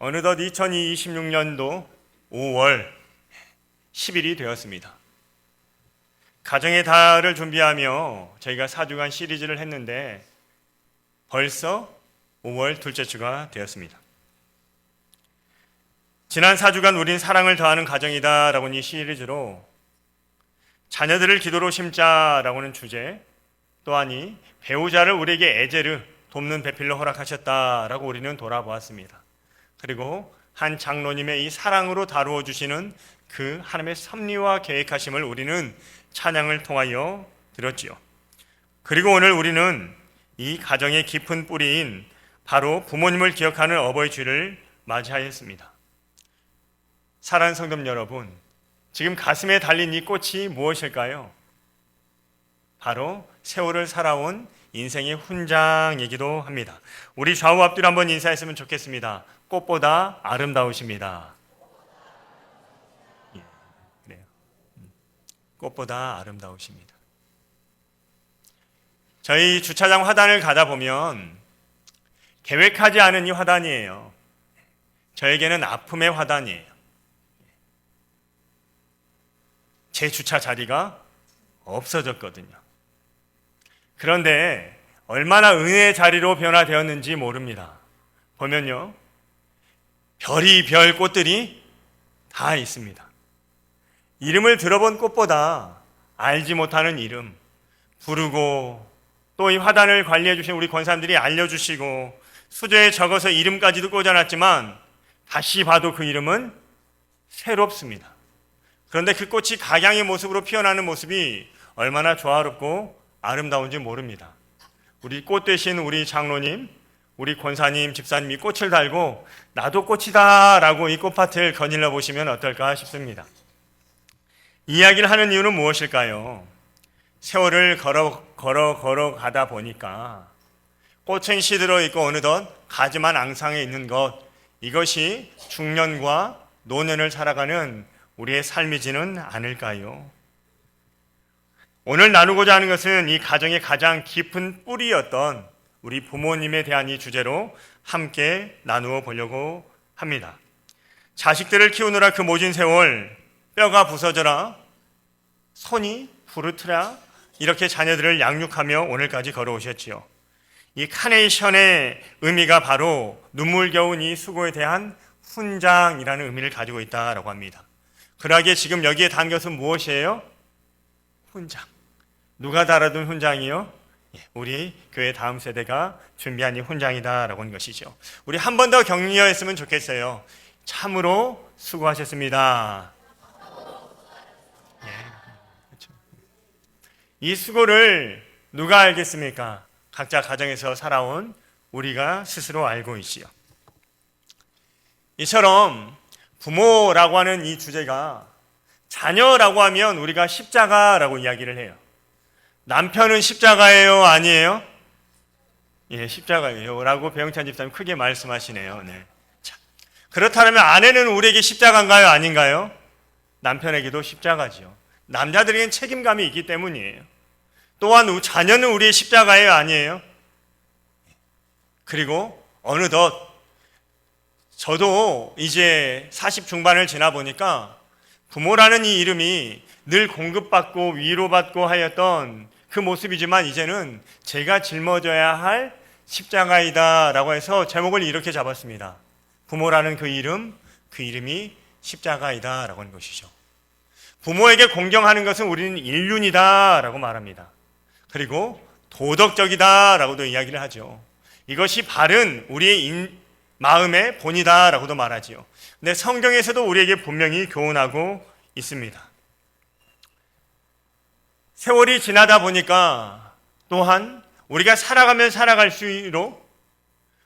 어느덧 2026년도 5월 10일이 되었습니다. 가정의 달을 준비하며 저희가 4주간 시리즈를 했는데 벌써 5월 둘째 주가 되었습니다. 지난 4주간 우린 사랑을 더하는 가정이다 라고는 이 시리즈로 자녀들을 기도로 심자라고는 주제, 또한 배우자를 우리에게 에제르, 돕는 배필로 허락하셨다라고 우리는 돌아보았습니다. 그리고 한 장로님의 이 사랑으로 다루어 주시는 그 하나님의 섭리와 계획하심을 우리는 찬양을 통하여 들었지요. 그리고 오늘 우리는 이 가정의 깊은 뿌리인 바로 부모님을 기억하는 어버이 주일을 맞이하였습니다. 사랑하는 성도 여러분, 지금 가슴에 달린 이 꽃이 무엇일까요? 바로 세월을 살아온 인생의 훈장이기도 합니다. 우리 좌우 앞뒤로 한번 인사했으면 좋겠습니다. 꽃보다 아름다우십니다. 예, 그래요. 꽃보다 아름다우십니다. 저희 주차장 화단을 가다 보면 계획하지 않은 이 화단이에요. 저에게는 아픔의 화단이에요. 제 주차 자리가 없어졌거든요. 그런데 얼마나 은혜의 자리로 변화되었는지 모릅니다. 보면요, 별이별 꽃들이 다 있습니다. 이름을 들어본 꽃보다 알지 못하는 이름, 부르고 또 이 화단을 관리해 주신 우리 권사님들이 알려주시고 수저에 적어서 이름까지도 꽂아놨지만 다시 봐도 그 이름은 새롭습니다. 그런데 그 꽃이 각양의 모습으로 피어나는 모습이 얼마나 조화롭고 아름다운지 모릅니다. 우리 꽃 되신 우리 장로님, 우리 권사님, 집사님이 꽃을 달고 나도 꽃이다 라고 이 꽃밭을 거닐러 보시면 어떨까 싶습니다. 이야기를 하는 이유는 무엇일까요? 세월을 걸어 가다 보니까 꽃은 시들어 있고 어느덧 가지만 앙상해 있는 것, 이것이 중년과 노년을 살아가는 우리의 삶이지는 않을까요? 오늘 나누고자 하는 것은 이 가정의 가장 깊은 뿌리였던 우리 부모님에 대한 이 주제로 함께 나누어 보려고 합니다. 자식들을 키우느라 그 모진 세월 뼈가 부서져라, 손이 부르트라, 이렇게 자녀들을 양육하며 오늘까지 걸어오셨지요. 이 카네이션의 의미가 바로 눈물겨운 이 수고에 대한 훈장이라는 의미를 가지고 있다고 합니다. 그러기에 지금 여기에 담겨서 무엇이에요? 훈장. 누가 달아둔 훈장이요? 우리 교회 다음 세대가 준비한 이 훈장이다라고 하는 것이죠. 우리 한 번 더 격려했으면 좋겠어요. 참으로 수고하셨습니다. 그렇죠. 이 수고를 누가 알겠습니까? 각자 가정에서 살아온 우리가 스스로 알고 있지요. 이처럼 부모라고 하는 이 주제가, 자녀라고 하면 우리가 십자가라고 이야기를 해요. 남편은 십자가예요? 아니에요? 예, 십자가예요 라고 배영찬 집사님 크게 말씀하시네요. 네. 자, 그렇다면 아내는 우리에게 십자가인가요? 아닌가요? 남편에게도 십자가죠. 남자들에겐 책임감이 있기 때문이에요. 또한 자녀는 우리의 십자가예요? 아니에요? 그리고 어느덧 저도 이제 40 중반을 지나 보니까 부모라는 이 이름이 늘 공급받고 위로받고 하였던 그 모습이지만 이제는 제가 짊어져야 할 십자가이다 라고 해서 제목을 이렇게 잡았습니다. 부모라는 그 이름이 십자가이다 라고 하는 것이죠. 부모에게 공경하는 것은 우리는 인륜이다 라고 말합니다. 그리고 도덕적이다 라고도 이야기를 하죠. 이것이 바른 우리의 마음의 본이다 라고도 말하지요. 근데 성경에서도 우리에게 분명히 교훈하고 있습니다. 세월이 지나다 보니까 또한 우리가 살아가면 살아갈수록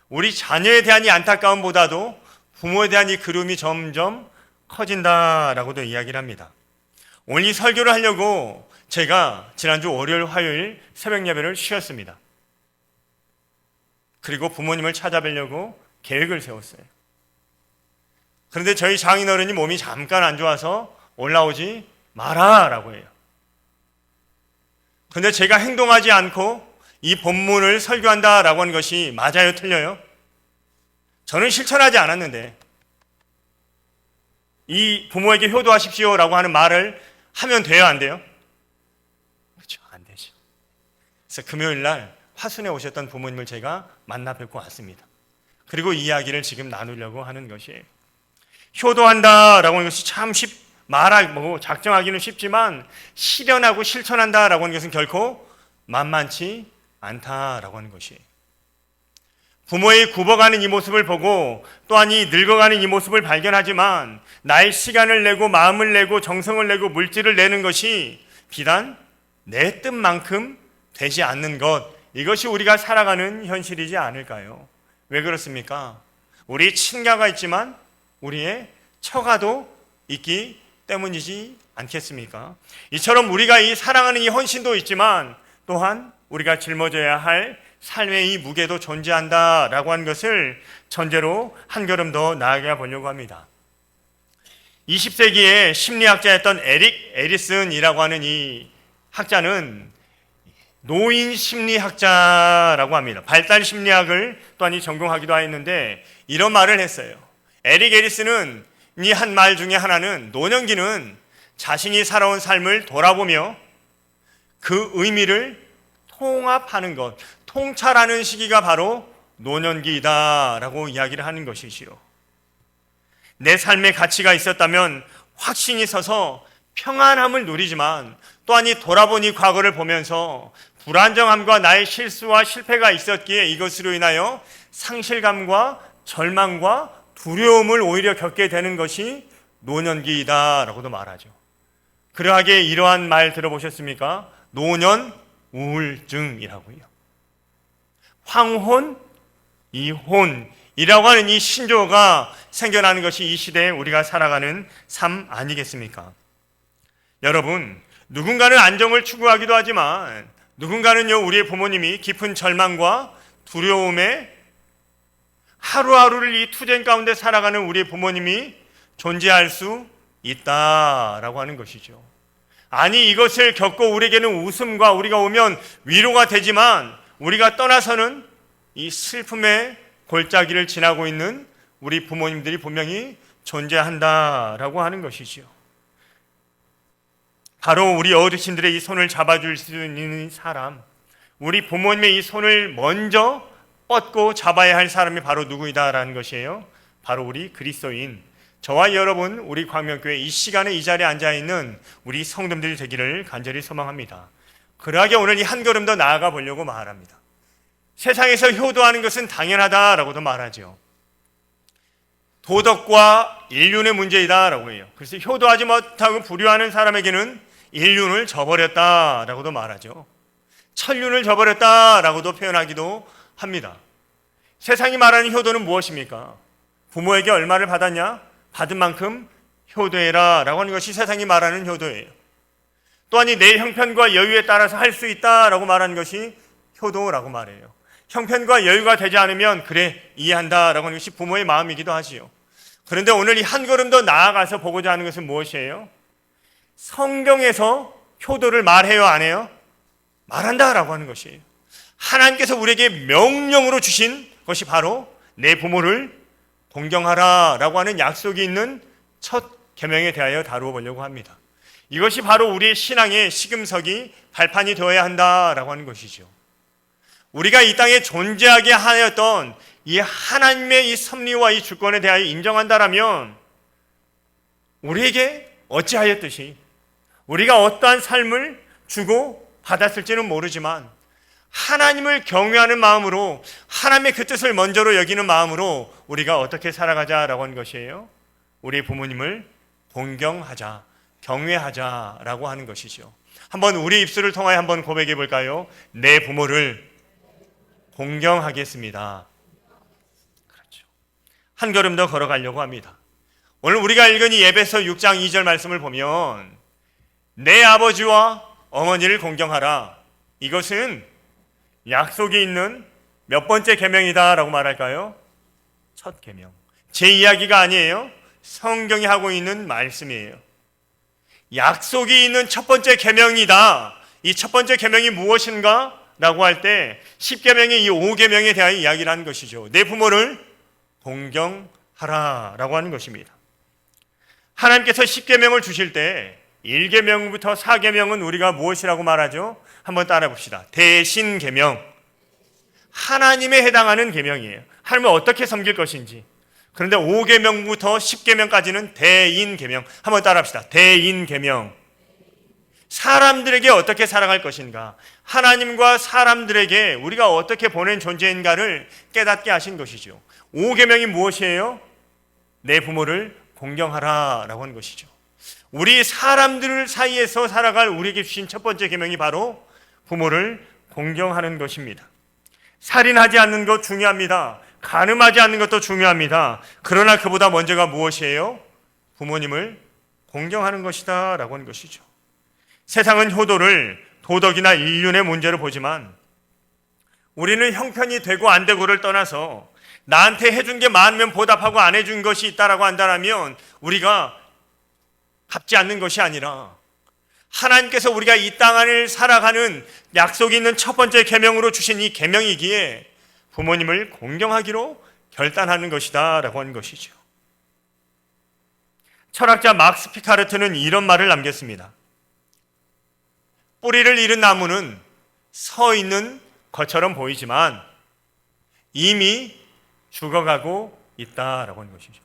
우리 자녀에 대한 이 안타까움보다도 부모에 대한 이 그리움이 점점 커진다라고도 이야기를 합니다. 오늘 이 설교를 하려고 제가 지난주 월요일, 화요일 새벽 예배를 쉬었습니다. 그리고 부모님을 찾아뵈려고 계획을 세웠어요. 그런데 저희 장인어른이 몸이 잠깐 안 좋아서 올라오지 마라라고 해요. 그런데 제가 행동하지 않고 이 본문을 설교한다라고 하는 것이 맞아요, 틀려요? 저는 실천하지 않았는데 이 부모에게 효도하십시오라고 하는 말을 하면 돼요, 안 돼요? 그렇죠, 안 되죠. 그래서 금요일 날 화순에 오셨던 부모님을 제가 만나 뵙고 왔습니다. 그리고 이 이야기를 지금 나누려고 하는 것이에요. 효도한다라고 하는 것이 참 말하고 작정하기는 쉽지만 실현하고 실천한다라고 하는 것은 결코 만만치 않다라고 하는 것이에요. 부모의 굽어가는 이 모습을 보고 또한 이 늙어가는 이 모습을 발견하지만 나의 시간을 내고 마음을 내고 정성을 내고 물질을 내는 것이 비단 내 뜻만큼 되지 않는 것, 이것이 우리가 살아가는 현실이지 않을까요? 왜 그렇습니까? 우리 친가가 있지만 우리의 처가도 있기 때문이지 않겠습니까? 이처럼 우리가 이 사랑하는 이 헌신도 있지만 또한 우리가 짊어져야 할 삶의 이 무게도 존재한다라고 하는 것을 전제로 한 걸음 더 나아가 보려고 합니다. 20세기의 심리학자였던 에릭 에리슨이라고 하는 이 학자는 노인 심리학자라고 합니다. 발달 심리학을 또한 전공하기도 하였는데 이런 말을 했어요. 에릭 에리슨은 이 한 말 중에 하나는 노년기는 자신이 살아온 삶을 돌아보며 그 의미를 통합하는 것, 통찰하는 시기가 바로 노년기이다라고 이야기를 하는 것이지요. 내 삶의 가치가 있었다면 확신이 서서 평안함을 누리지만 또한 이 돌아보니 과거를 보면서 불안정함과 나의 실수와 실패가 있었기에 이것으로 인하여 상실감과 절망과 두려움을 오히려 겪게 되는 것이 노년기이다라고도 말하죠. 그러하게 이러한 말 들어보셨습니까? 노년 우울증이라고요. 황혼, 이혼이라고 하는 이 신조어가 생겨나는 것이 이 시대에 우리가 살아가는 삶 아니겠습니까? 여러분, 누군가는 안정을 추구하기도 하지만 누군가는요, 우리의 부모님이 깊은 절망과 두려움에 하루하루를 이 투쟁 가운데 살아가는 우리의 부모님이 존재할 수 있다라고 하는 것이죠. 아니, 이것을 겪고 우리에게는 웃음과 우리가 오면 위로가 되지만 우리가 떠나서는 이 슬픔의 골짜기를 지나고 있는 우리 부모님들이 분명히 존재한다라고 하는 것이지요. 바로 우리 어르신들의 이 손을 잡아줄 수 있는 사람, 우리 부모님의 이 손을 먼저 뻗고 잡아야 할 사람이 바로 누구이다라는 것이에요. 바로 우리 그리스도인, 저와 여러분, 우리 광명교회 이 시간에 이 자리에 앉아있는 우리 성도들이 되기를 간절히 소망합니다. 그러하게 오늘 이 한 걸음 더 나아가 보려고 말합니다. 세상에서 효도하는 것은 당연하다라고도 말하죠. 도덕과 인륜의 문제이다라고 해요. 그래서 효도하지 못하고 불효하는 사람에게는 인륜을 저버렸다라고도 말하죠. 천륜을 저버렸다라고도 표현하기도 합니다. 세상이 말하는 효도는 무엇입니까? 부모에게 얼마를 받았냐? 받은 만큼 효도해라 라고 하는 것이 세상이 말하는 효도예요. 또한 내 형편과 여유에 따라서 할 수 있다라고 말하는 것이 효도라고 말해요. 형편과 여유가 되지 않으면 그래, 이해한다 라고 하는 것이 부모의 마음이기도 하지요. 그런데 오늘 이 한 걸음 더 나아가서 보고자 하는 것은 무엇이에요? 성경에서 효도를 말해요, 안 해요? 말한다 라고 하는 것이에요. 하나님께서 우리에게 명령으로 주신 것이 바로 내 부모를 공경하라 라고 하는 약속이 있는 첫 계명에 대하여 다루어 보려고 합니다. 이것이 바로 우리의 신앙의 시금석이 발판이 되어야 한다라고 하는 것이죠. 우리가 이 땅에 존재하게 하였던 이 하나님의 이 섭리와 이 주권에 대하여 인정한다라면 우리에게 어찌하였듯이 우리가 어떠한 삶을 주고 받았을지는 모르지만 하나님을 경외하는 마음으로, 하나님의 그 뜻을 먼저로 여기는 마음으로 우리가 어떻게 살아가자라고 하는 것이에요. 우리 부모님을 공경하자, 경외하자라고 하는 것이죠. 한번 우리 입술을 통하여 한번 고백해 볼까요? 내 부모를 공경하겠습니다. 그렇죠. 한 걸음 더 걸어가려고 합니다. 오늘 우리가 읽은 이 에베소 6장 2절 말씀을 보면 내 아버지와 어머니를 공경하라. 이것은 약속이 있는 몇 번째 계명이다라고 말할까요? 첫 계명. 제 이야기가 아니에요. 성경이 하고 있는 말씀이에요. 약속이 있는 첫 번째 계명이다. 이 첫 번째 계명이 무엇인가? 라고 할 때 10계명의 이 5계명에 대하여 이야기를 하는 것이죠. 내 부모를 공경하라 라고 하는 것입니다. 하나님께서 10계명을 주실 때 1계명부터 4계명은 우리가 무엇이라고 말하죠? 한번 따라 봅시다. 대신계명. 하나님에 해당하는 계명이에요. 하나님을 어떻게 섬길 것인지. 그런데 5계명부터 10계명까지는 대인계명. 한번 따라 합시다. 대인계명. 사람들에게 어떻게 살아갈 것인가, 하나님과 사람들에게 우리가 어떻게 보낸 존재인가를 깨닫게 하신 것이죠. 5계명이 무엇이에요? 내 부모를 공경하라 라고 하는 것이죠. 우리 사람들 사이에서 살아갈 우리에게 주신 첫 번째 계명이 바로 부모를 공경하는 것입니다. 살인하지 않는 것 중요합니다. 간음하지 않는 것도 중요합니다. 그러나 그보다 먼저가 무엇이에요? 부모님을 공경하는 것이다 라고 하는 것이죠. 세상은 효도를 도덕이나 인륜의 문제로 보지만 우리는 형편이 되고 안 되고를 떠나서 나한테 해준 게 많으면 보답하고 안 해준 것이 있다라고 한다면 우리가 갚지 않는 것이 아니라 하나님께서 우리가 이 땅 안을 살아가는 약속이 있는 첫 번째 계명으로 주신 이 계명이기에 부모님을 공경하기로 결단하는 것이다 라고 하는 것이죠. 철학자 막스 피카르트는 이런 말을 남겼습니다. 뿌리를 잃은 나무는 서 있는 것처럼 보이지만 이미 죽어가고 있다라고 하는 것이죠.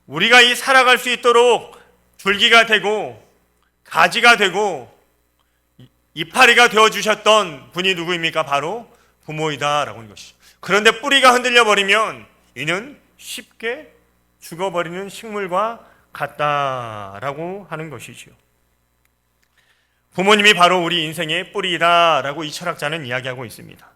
우리가 이 살아갈 수 있도록 줄기가 되고 가지가 되고 이파리가 되어주셨던 분이 누구입니까? 바로 부모이다라고 하는 것이죠. 그런데 뿌리가 흔들려 버리면 이는 쉽게 죽어버리는 식물과 같다라고 하는 것이죠. 부모님이 바로 우리 인생의 뿌리이다라고 이 철학자는 이야기하고 있습니다.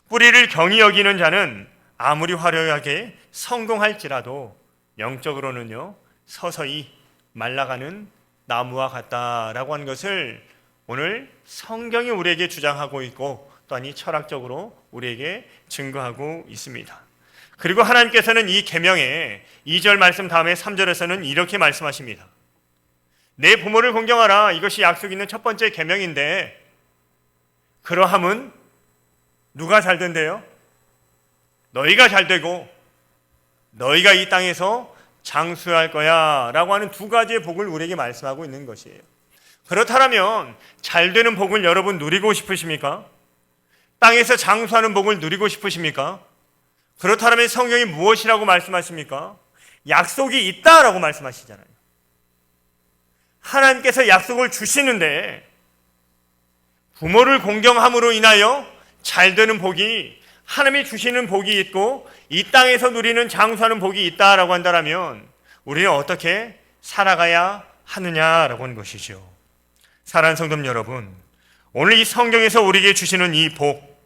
뿌리를 경히 여기는 자는 아무리 화려하게 성공할지라도 영적으로는요 서서히 말라가는 나무와 같다라고 하는 것을 오늘 성경이 우리에게 주장하고 있고 또한 이 철학적으로 우리에게 증거하고 있습니다. 그리고 하나님께서는 이 계명의 2절 말씀 다음에 3절에서는 이렇게 말씀하십니다. 내 부모를 공경하라. 이것이 약속 있는 첫 번째 계명인데 그러함은 누가 잘 된대요? 너희가 잘 되고 너희가 이 땅에서 장수할 거야 라고 하는 두 가지의 복을 우리에게 말씀하고 있는 것이에요. 그렇다면 잘 되는 복을 여러분 누리고 싶으십니까? 땅에서 장수하는 복을 누리고 싶으십니까? 그렇다면 성경이 무엇이라고 말씀하십니까? 약속이 있다라고 말씀하시잖아요. 하나님께서 약속을 주시는데 부모를 공경함으로 인하여 잘 되는 복이, 하나님이 주시는 복이 있고 이 땅에서 누리는 장수하는 복이 있다라고 한다면 우리는 어떻게 살아가야 하느냐라고 하는 것이죠. 사랑하는 성도 여러분, 오늘 이 성경에서 우리에게 주시는 이 복,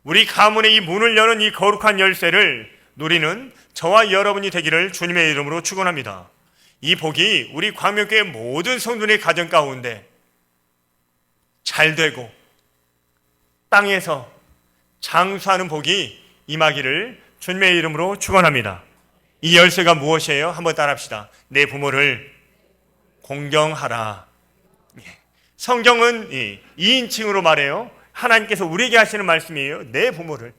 우리 가문의 이 문을 여는 이 거룩한 열쇠를 누리는 저와 여러분이 되기를 주님의 이름으로 축원합니다. 이 복이 우리 광명교회 모든 성도의 가정 가운데 잘 되고 땅에서 장수하는 복이 임하기를 주님의 이름으로 축원합니다. 이 열쇠가 무엇이에요? 한번 따라합시다. 내 부모를 공경하라. 성경은 2인칭으로 말해요. 하나님께서 우리에게 하시는 말씀이에요. 내 부모를.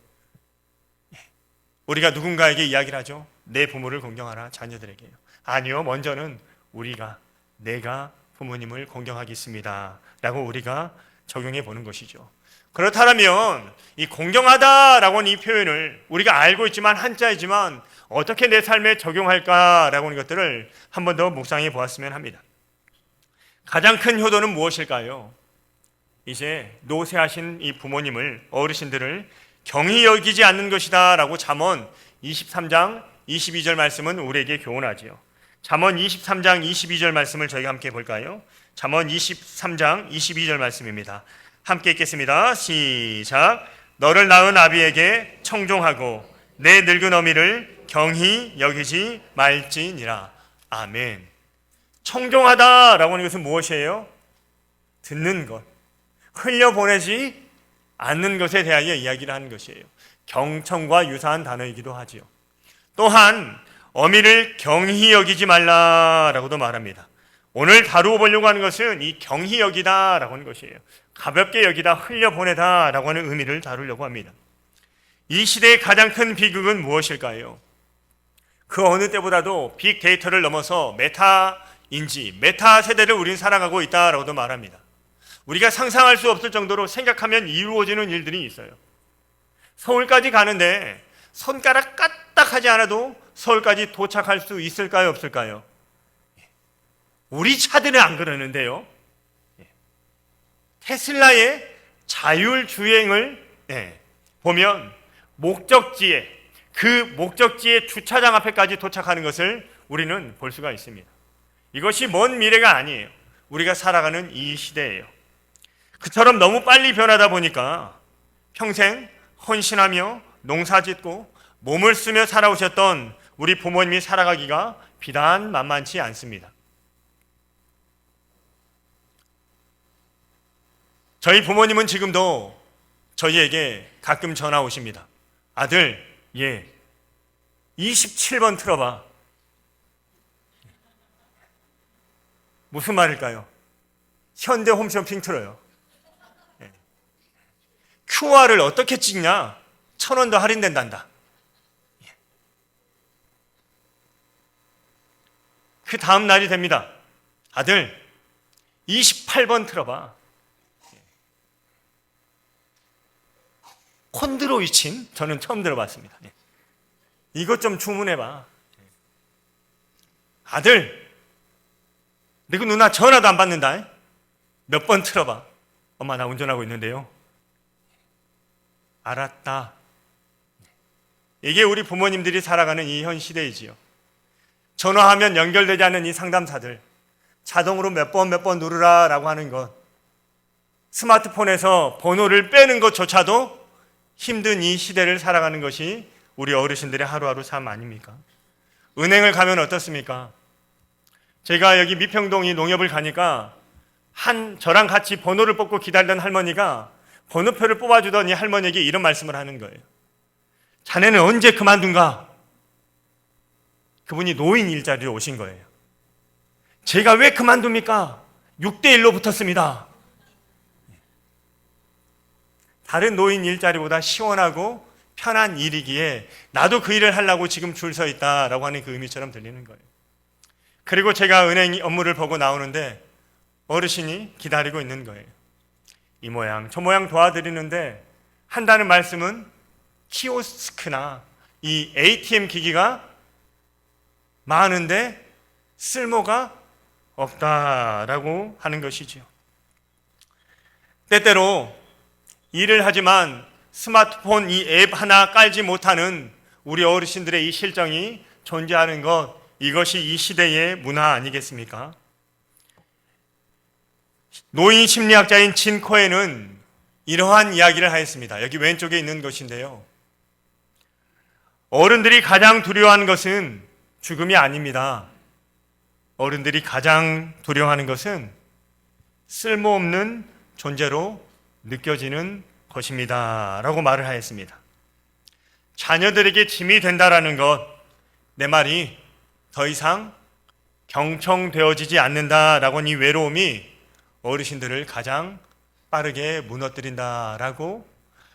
우리가 누군가에게 이야기를 하죠. 내 부모를 공경하라. 자녀들에게요. 아니요, 먼저는 내가 부모님을 공경하겠습니다 라고 우리가 적용해 보는 것이죠. 그렇다면 이 공경하다라고 하는 이 표현을 우리가 알고 있지만 한자이지만 어떻게 내 삶에 적용할까라고 하는 것들을 한 번 더 묵상해 보았으면 합니다. 가장 큰 효도는 무엇일까요? 이제 노쇠하신 이 부모님을, 어르신들을 경히 여기지 않는 것이다 라고 잠언 23장 22절 말씀은 우리에게 교훈하지요. 잠언 23장 22절 말씀을 저희가 함께 볼까요? 잠언 23장 22절 말씀입니다. 함께 읽겠습니다. 시작. 너를 낳은 아비에게 청종하고 내 늙은 어미를 경히 여기지 말지니라. 아멘. 청종하다라고 하는 것은 무엇이에요? 듣는 것, 흘려보내지 않는 것에 대하여 이야기를 하는 것이에요. 경청과 유사한 단어이기도 하지요. 또한 어미를 경히 여기지 말라라고도 말합니다. 오늘 다루어 보려고 하는 것은 이 경히 여기다라고 하는 것이에요. 가볍게 여기다, 흘려보내다라고 하는 의미를 다루려고 합니다. 이 시대의 가장 큰 비극은 무엇일까요? 그 어느 때보다도 빅데이터를 넘어서 메타 인지, 메타 세대를 우리는 살아가고 있다라고도 말합니다. 우리가 상상할 수 없을 정도로 생각하면 이루어지는 일들이 있어요. 서울까지 가는데 손가락 까딱하지 않아도 서울까지 도착할 수 있을까요, 없을까요? 우리 차들은 안 그러는데요. 테슬라의 자율주행을 보면 그 목적지의 주차장 앞에까지 도착하는 것을 우리는 볼 수가 있습니다. 이것이 먼 미래가 아니에요. 우리가 살아가는 이 시대예요. 그처럼 너무 빨리 변하다 보니까 평생 헌신하며 농사짓고 몸을 쓰며 살아오셨던 우리 부모님이 살아가기가 비단 만만치 않습니다. 저희 부모님은 지금도 저희에게 가끔 전화 오십니다. 아들, 27번 틀어봐. 무슨 말일까요? 현대 홈쇼핑 틀어요. QR을 어떻게 찍냐? 1,000원 더 할인된단다. 그 다음 날이 됩니다. 아들, 28번 틀어봐. 콘드로이친? 저는 처음 들어봤습니다. 이것 좀 주문해봐. 아들, 너 누나 전화도 안 받는다. 몇 번 틀어봐. 엄마, 나 운전하고 있는데요. 알았다. 이게 우리 부모님들이 살아가는 이 현 시대이지요. 전화하면 연결되지 않는 이 상담사들, 자동으로 몇 번 누르라 라고 하는 것, 스마트폰에서 번호를 빼는 것조차도 힘든 이 시대를 살아가는 것이 우리 어르신들의 하루하루 삶 아닙니까? 은행을 가면 어떻습니까? 제가 여기 미평동이 농협을 가니까 저랑 같이 번호를 뽑고 기다리던 할머니가 번호표를 뽑아주던 이 할머니에게 이런 말씀을 하는 거예요. 자네는 언제 그만둔가? 그분이 노인 일자리로 오신 거예요. 제가 왜 그만둡니까? 6대1로 붙었습니다. 다른 노인 일자리보다 시원하고 편한 일이기에 나도 그 일을 하려고 지금 줄 서 있다라고 하는 그 의미처럼 들리는 거예요. 그리고 제가 은행 업무를 보고 나오는데 어르신이 기다리고 있는 거예요. 이 모양 저 모양 도와드리는데 한다는 말씀은 키오스크나 이 ATM 기기가 많은데 쓸모가 없다라고 하는 것이지요. 때때로 일을 하지만 스마트폰 이 앱 하나 깔지 못하는 우리 어르신들의 이 실정이 존재하는 것, 이것이 이 시대의 문화 아니겠습니까? 노인 심리학자인 진 코엔은 이러한 이야기를 하였습니다. 여기 왼쪽에 있는 것인데요. 어른들이 가장 두려워하는 것은 죽음이 아닙니다. 어른들이 가장 두려워하는 것은 쓸모없는 존재로 느껴지는 것입니다. 라고 말을 하였습니다. 자녀들에게 짐이 된다라는 것, 내 말이 더 이상 경청되어지지 않는다라고 하는 이 외로움이 어르신들을 가장 빠르게 무너뜨린다라고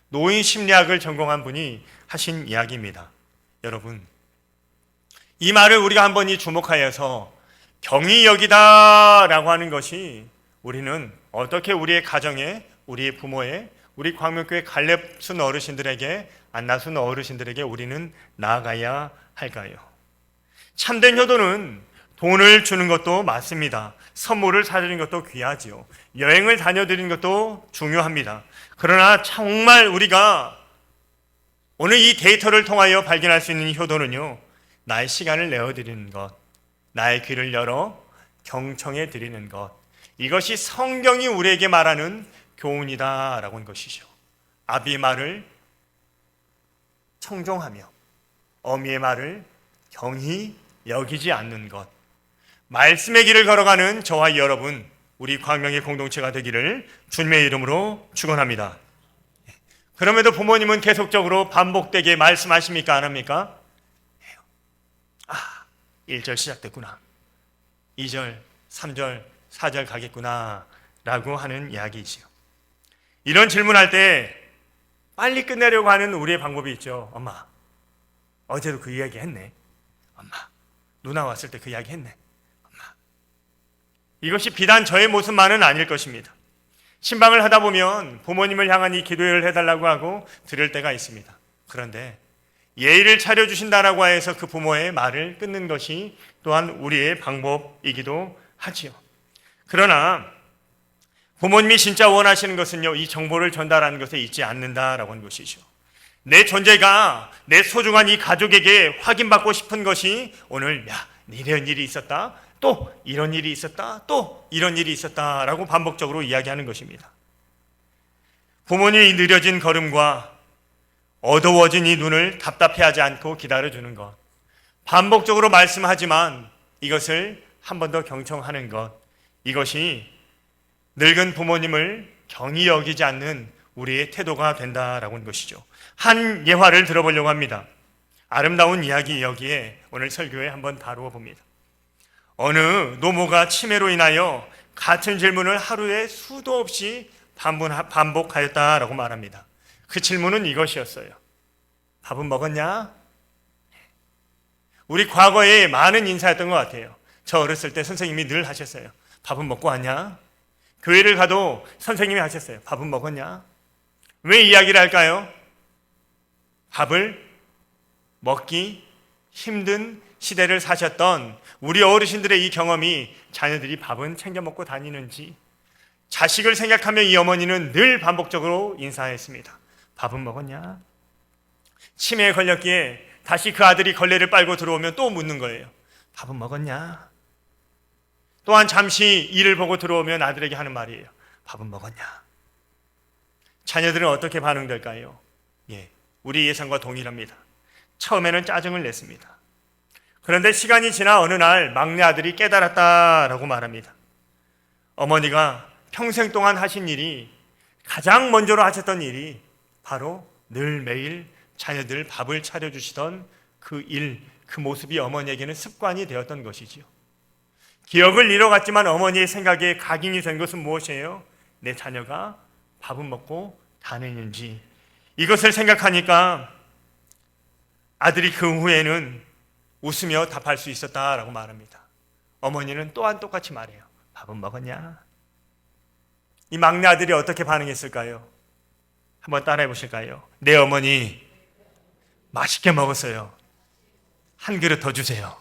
노인 심리학을 전공한 분이 하신 이야기입니다. 여러분, 이 말을 우리가 한번 주목하여서 경이 여기다라고 하는 것이 우리는 어떻게 우리의 가정에, 우리의 부모에, 우리 광명교회 갈렙순 어르신들에게, 안나순 어르신들에게 우리는 나아가야 할까요? 참된 효도는 돈을 주는 것도 맞습니다. 선물을 사드리는 것도 귀하지요. 여행을 다녀드리는 것도 중요합니다. 그러나 정말 우리가 오늘 이 데이터를 통하여 발견할 수 있는 효도는요, 나의 시간을 내어드리는 것, 나의 귀를 열어 경청해 드리는 것, 이것이 성경이 우리에게 말하는 교훈이다라고 하는 것이죠. 아비의 말을 청종하며 어미의 말을 경히 여기지 않는 것, 말씀의 길을 걸어가는 저와 여러분, 우리 광명의 공동체가 되기를 주님의 이름으로 축원합니다. 그럼에도 부모님은 계속적으로 반복되게 말씀하십니까? 안 합니까? 1절 시작됐구나, 2절, 3절, 4절 가겠구나 라고 하는 이야기이지요. 이런 질문할 때 빨리 끝내려고 하는 우리의 방법이 있죠. 엄마, 어제도 그 이야기 했네. 엄마, 누나 왔을 때 그 이야기 했네. 엄마, 이것이 비단 저의 모습만은 아닐 것입니다. 신방을 하다 보면 부모님을 향한 이 기도를 해달라고 하고 들을 때가 있습니다. 그런데 예의를 차려주신다라고 해서 그 부모의 말을 끊는 것이 또한 우리의 방법이기도 하지요. 그러나 부모님이 진짜 원하시는 것은요, 이 정보를 전달하는 것에 있지 않는다라고 하는 것이죠. 내 존재가 내 소중한 이 가족에게 확인받고 싶은 것이 오늘 이런 일이 있었다, 또 이런 일이 있었다, 또 이런 일이 있었다라고 반복적으로 이야기하는 것입니다. 부모님이 느려진 걸음과 어두워진 이 눈을 답답해하지 않고 기다려주는 것, 반복적으로 말씀하지만 이것을 한 번 더 경청하는 것, 이것이 늙은 부모님을 경히 여기지 않는 우리의 태도가 된다라고 하는 것이죠. 한 예화를 들어보려고 합니다. 아름다운 이야기, 여기에 오늘 설교에 한번 다루어 봅니다. 어느 노모가 치매로 인하여 같은 질문을 하루에 수도 없이 반복하였다라고 말합니다. 그 질문은 이것이었어요. 밥은 먹었냐? 우리 과거에 많은 인사였던 것 같아요. 저 어렸을 때 선생님이 늘 하셨어요. 밥은 먹고 왔냐? 교회를 가도 선생님이 하셨어요. 밥은 먹었냐? 왜 이야기를 할까요? 밥을 먹기 힘든 시대를 사셨던 우리 어르신들의 이 경험이 자녀들이 밥은 챙겨 먹고 다니는지, 자식을 생각하며 이 어머니는 늘 반복적으로 인사했습니다. 밥은 먹었냐? 치매에 걸렸기에 다시 그 아들이 걸레를 빨고 들어오면 또 묻는 거예요. 밥은 먹었냐? 또한 잠시 일을 보고 들어오면 아들에게 하는 말이에요. 밥은 먹었냐? 자녀들은 어떻게 반응될까요? 우리 예상과 동일합니다. 처음에는 짜증을 냈습니다. 그런데 시간이 지나 어느 날 막내 아들이 깨달았다라고 말합니다. 어머니가 평생 동안 하신 일이, 가장 먼저로 하셨던 일이 바로 늘 매일 자녀들 밥을 차려주시던 그 일, 그 모습이 어머니에게는 습관이 되었던 것이지요. 기억을 잃어갔지만 어머니의 생각에 각인이 된 것은 무엇이에요? 내 자녀가 밥은 먹고 다니는지. 이것을 생각하니까 아들이 그 후에는 웃으며 답할 수 있었다라고 말합니다. 어머니는 또한 똑같이 말해요. 밥은 먹었냐? 이 막내 아들이 어떻게 반응했을까요? 한번 따라해 보실까요? 내 어머니 맛있게 먹었어요. 한 그릇 더 주세요.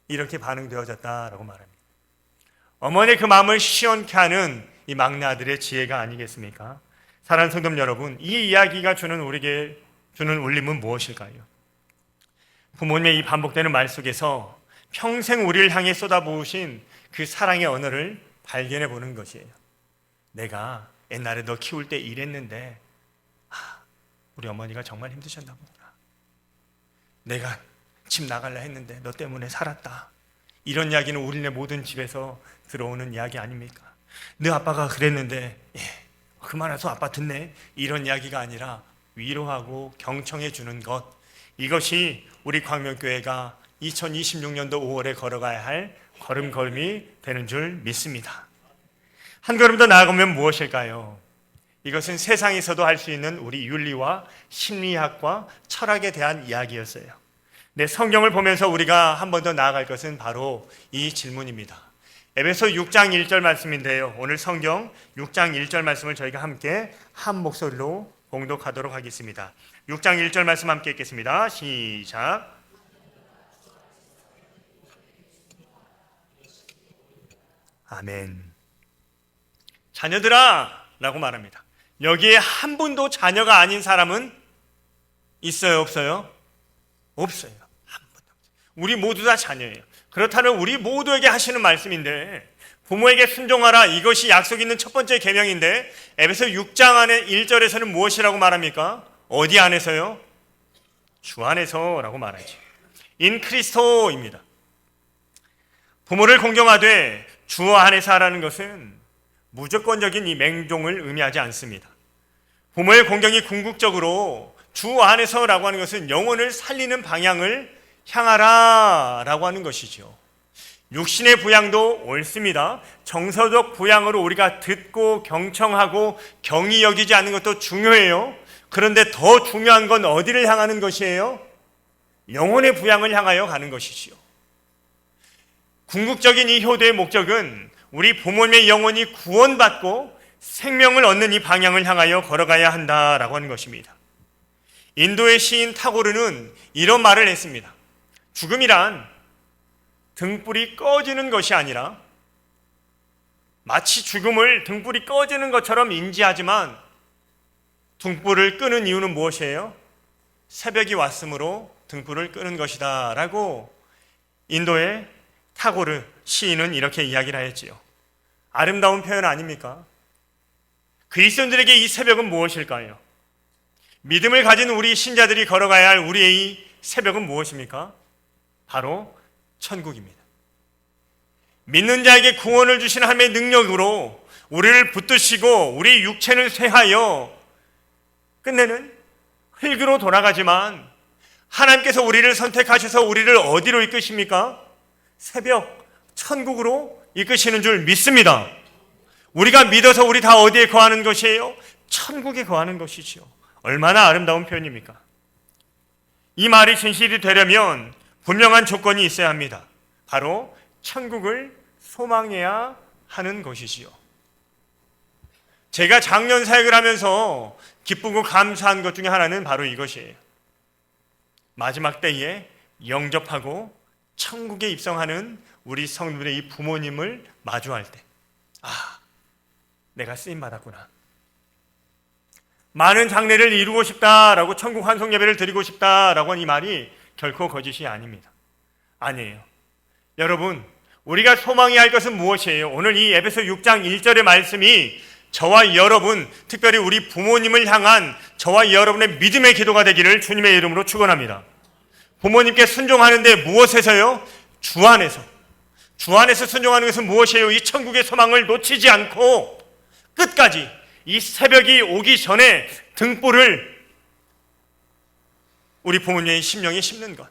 이렇게 반응되어졌다라고 말합니다. 어머니의 그 마음을 시원케 하는 이 막내 아들의 지혜가 아니겠습니까? 사랑하는 성도 여러분, 이 이야기가 우리에게 주는 울림은 무엇일까요? 부모님의 이 반복되는 말 속에서 평생 우리를 향해 쏟아부으신 그 사랑의 언어를 발견해 보는 것이에요. 내가 옛날에 너 키울 때 이랬는데 우리 어머니가 정말 힘드셨나 보구나. 내가 집 나갈라 했는데 너 때문에 살았다. 이런 이야기는 우리네 모든 집에서 들어오는 이야기 아닙니까? 너 아빠가 그랬는데 그만해서 아빠 듣네. 이런 이야기가 아니라 위로하고 경청해 주는 것, 이것이 우리 광명교회가 2026년도 5월에 걸어가야 할 걸음걸음이 되는 줄 믿습니다. 한 걸음 더 나아가면 무엇일까요? 이것은 세상에서도 할 수 있는 우리 윤리와 심리학과 철학에 대한 이야기였어요. 성경을 보면서 우리가 한 번 더 나아갈 것은 바로 이 질문입니다. 에베소 6장 1절 말씀인데요. 오늘 성경 6장 1절 말씀을 저희가 함께 한 목소리로 봉독하도록 하겠습니다. 6장 1절 말씀 함께 읽겠습니다. 시작. 아멘. 자녀들아 라고 말합니다. 여기에 한 분도 자녀가 아닌 사람은 있어요, 없어요? 없어요. 한 분도 없어요. 우리 모두 다 자녀예요. 그렇다면 우리 모두에게 하시는 말씀인데, 부모에게 순종하라, 이것이 약속 있는 첫 번째 계명인데, 에베소 6장 안에 1절에서는 무엇이라고 말합니까? 어디 안에서요? 주 안에서라고 말하죠. 인 크리스토입니다. 부모를 공경하되 주 안에서 하라는 것은 무조건적인 이 맹종을 의미하지 않습니다. 부모의 공경이 궁극적으로 주 안에서라고 하는 것은 영혼을 살리는 방향을 향하라 라고 하는 것이죠. 육신의 부양도 옳습니다. 정서적 부양으로 우리가 듣고 경청하고 경히 여기지 않는 것도 중요해요. 그런데 더 중요한 건 어디를 향하는 것이에요? 영혼의 부양을 향하여 가는 것이지요. 궁극적인 이 효도의 목적은 우리 부모님의 영혼이 구원받고 생명을 얻는 이 방향을 향하여 걸어가야 한다라고 하는 것입니다. 인도의 시인 타고르는 이런 말을 했습니다. 죽음이란 등불이 꺼지는 것이 아니라 마치 죽음을 등불이 꺼지는 것처럼 인지하지만 등불을 끄는 이유는 무엇이에요? 새벽이 왔으므로 등불을 끄는 것이다 라고 인도의 타고르 시인은 이렇게 이야기를 하였지요. 아름다운 표현 아닙니까? 그리스도인들에게 이 새벽은 무엇일까요? 믿음을 가진 우리 신자들이 걸어가야 할 우리의 이 새벽은 무엇입니까? 바로 천국입니다. 믿는 자에게 구원을 주신 하나님의 능력으로 우리를 붙드시고 우리 육체를 쇠하여 끝내는 흙으로 돌아가지만 하나님께서 우리를 선택하셔서 우리를 어디로 이끄십니까? 새벽 천국으로 이끄시는 줄 믿습니다. 우리가 믿어서 우리 다 어디에 거하는 것이에요? 천국에 거하는 것이지요. 얼마나 아름다운 표현입니까? 이 말이 진실이 되려면 분명한 조건이 있어야 합니다. 바로 천국을 소망해야 하는 것이지요. 제가 장년 사역을 하면서 기쁘고 감사한 것 중에 하나는 바로 이것이에요. 마지막 때에 영접하고 천국에 입성하는 우리 성도들의 이 부모님을 마주할 때, 내가 쓰임받았구나. 많은 장례를 이루고 싶다라고 천국 환송 예배를 드리고 싶다라고 하는 이 말이 결코 거짓이 아닙니다. 아니에요. 여러분, 우리가 소망해야 할 것은 무엇이에요? 오늘 이 에베소 6장 1절의 말씀이 저와 여러분, 특별히 우리 부모님을 향한 저와 여러분의 믿음의 기도가 되기를 주님의 이름으로 축원합니다. 부모님께 순종하는데 무엇에서요? 주 안에서. 주 안에서 순종하는 것은 무엇이에요? 이 천국의 소망을 놓치지 않고 끝까지 이 새벽이 오기 전에 등불을 우리 부모님의 심령에 심는 것.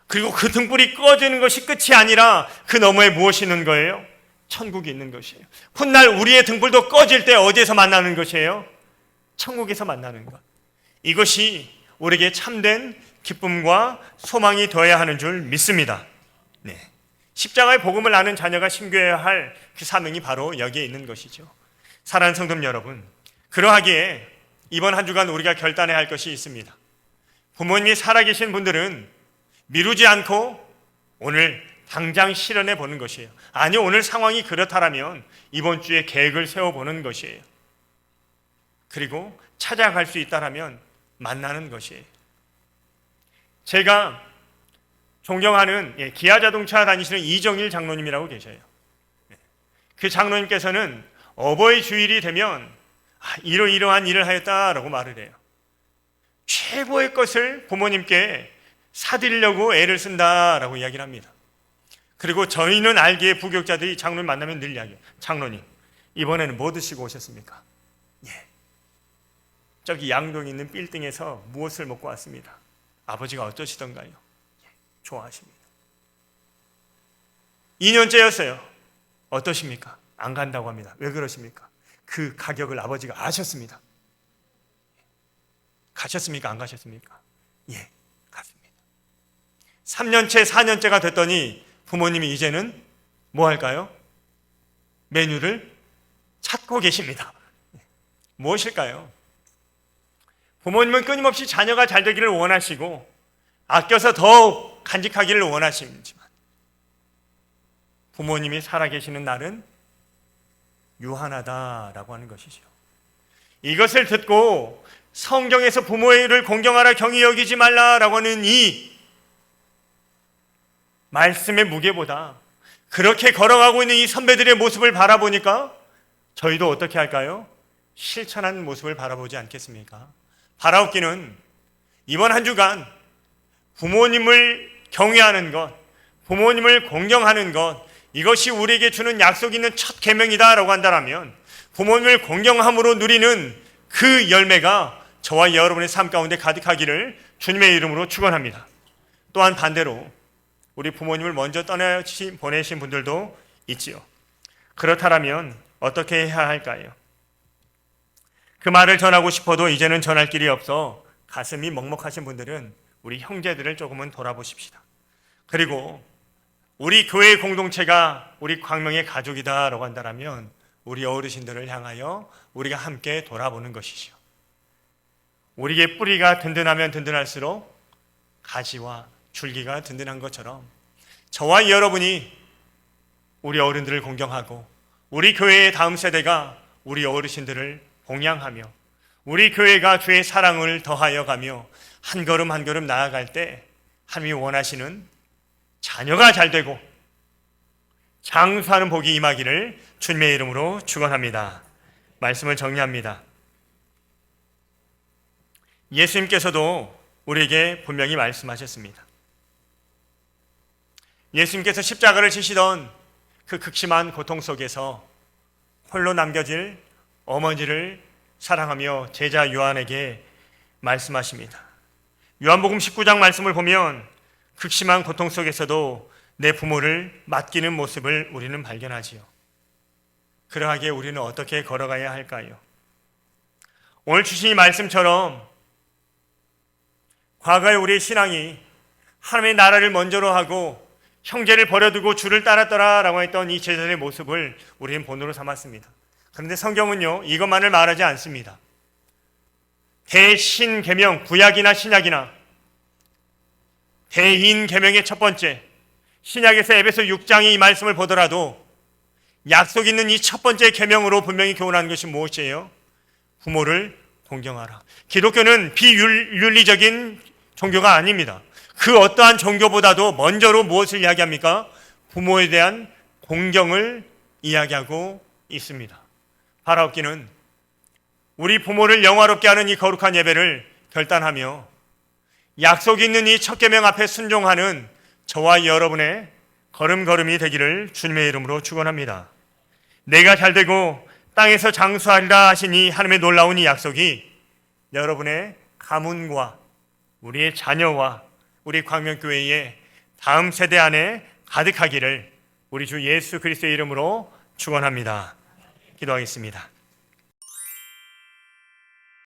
그리고 그 등불이 꺼지는 것이 끝이 아니라 그 너머에 무엇이 있는 거예요? 천국이 있는 것이에요. 훗날 우리의 등불도 꺼질 때 어디에서 만나는 것이에요? 천국에서 만나는 것. 이것이 우리에게 참된 기쁨과 소망이 되어야 하는 줄 믿습니다. 네. 십자가의 복음을 아는 자녀가 심겨야 할 그 사명이 바로 여기에 있는 것이죠. 사랑하는 성도 여러분, 그러하기에 이번 한 주간 우리가 결단해야 할 것이 있습니다. 부모님이 살아계신 분들은 미루지 않고 오늘 당장 실현해 보는 것이에요. 아니, 오늘 상황이 그렇다면 이번 주에 계획을 세워보는 것이에요. 그리고 찾아갈 수 있다면 만나는 것이에요. 제가 존경하는 기아자동차 다니시는 이정일 장로님이라고 계셔요. 그 장로님께서는 어버이 주일이 되면 이러이러한 일을 하였다라고 말을 해요. 최고의 것을 부모님께 사드리려고 애를 쓴다라고 이야기를 합니다. 그리고 저희는 알기에 부교육자들이 장로님 만나면 늘 이야기해요. 장로님, 이번에는 뭐 드시고 오셨습니까? 저기 양동에 있는 빌딩에서 무엇을 먹고 왔습니다. 아버지가 어떠시던가요? 좋아하십니다. 2년째였어요. 어떠십니까? 안 간다고 합니다. 왜 그러십니까? 그 가격을 아버지가 아셨습니다. 가셨습니까? 안 가셨습니까? 예, 갔습니다. 3년째, 4년째가 됐더니 부모님이 이제는 뭐 할까요? 메뉴를 찾고 계십니다. 무엇일까요? 부모님은 끊임없이 자녀가 잘 되기를 원하시고 아껴서 더욱 간직하기를 원하시지만 부모님이 살아계시는 날은 유한하다라고 하는 것이죠. 이것을 듣고 성경에서 부모를 공경하라 경히 여기지 말라라고 하는 이 말씀의 무게보다 그렇게 걸어가고 있는 이 선배들의 모습을 바라보니까 저희도 어떻게 할까요? 실천하는 모습을 바라보지 않겠습니까? 바라옵기는 이번 한 주간 부모님을 경외하는 것, 부모님을 공경하는 것, 이것이 우리에게 주는 약속 있는 첫 계명이다라고 한다면 부모님을 공경함으로 누리는 그 열매가 저와 여러분의 삶 가운데 가득하기를 주님의 이름으로 축원합니다. 또한 반대로 우리 부모님을 먼저 보내신 분들도 있지요. 그렇다면 어떻게 해야 할까요? 그 말을 전하고 싶어도 이제는 전할 길이 없어 가슴이 먹먹하신 분들은 우리 형제들을 조금은 돌아보십시다. 그리고 우리 교회 공동체가 우리 광명의 가족이다라고 한다면 우리 어르신들을 향하여 우리가 함께 돌아보는 것이죠. 우리의 뿌리가 든든하면 든든할수록 가지와 줄기가 든든한 것처럼 저와 여러분이 우리 어른들을 공경하고 우리 교회의 다음 세대가 우리 어르신들을 봉양하며 우리 교회가 주의 사랑을 더하여 가며 한 걸음 한 걸음 나아갈 때 하나님이 원하시는 자녀가 잘 되고 장수하는 복이 임하기를 주님의 이름으로 축원합니다. 말씀을 정리합니다. 예수님께서도 우리에게 분명히 말씀하셨습니다. 예수님께서 십자가를 지시던 그 극심한 고통 속에서 홀로 남겨질 어머니를 사랑하며 제자 요한에게 말씀하십니다. 요한복음 19장 말씀을 보면 극심한 고통 속에서도 내 부모를 맡기는 모습을 우리는 발견하지요. 그러하기에 우리는 어떻게 걸어가야 할까요? 오늘 주신 이 말씀처럼 과거의 우리의 신앙이 하나님의 나라를 먼저로 하고 형제를 버려두고 주를 따랐더라라고 했던 이 제자들의 모습을 우리는 본으로 삼았습니다. 그런데 성경은요, 이것만을 말하지 않습니다. 대신계명, 구약이나 신약이나 대인계명의 첫 번째, 신약에서 에베소 6장의 이 말씀을 보더라도 약속 있는 이 첫 번째 계명으로 분명히 교훈하는 것이 무엇이에요? 부모를 공경하라. 기독교는 비윤리적인 종교가 아닙니다. 그 어떠한 종교보다도 먼저로 무엇을 이야기합니까? 부모에 대한 공경을 이야기하고 있습니다. 바라옵기는 우리 부모를 영화롭게 하는 이 거룩한 예배를 결단하며 약속 있는 이 첫 계명 앞에 순종하는 저와 여러분의 걸음걸음이 되기를 주님의 이름으로 축원합니다. 내가 잘되고 땅에서 장수하리라 하신 이 하나님의 놀라운 이 약속이 여러분의 가문과 우리의 자녀와 우리 광명교회의 다음 세대 안에 가득하기를 우리 주 예수 그리스도의 이름으로 축원합니다. 기도하겠습니다.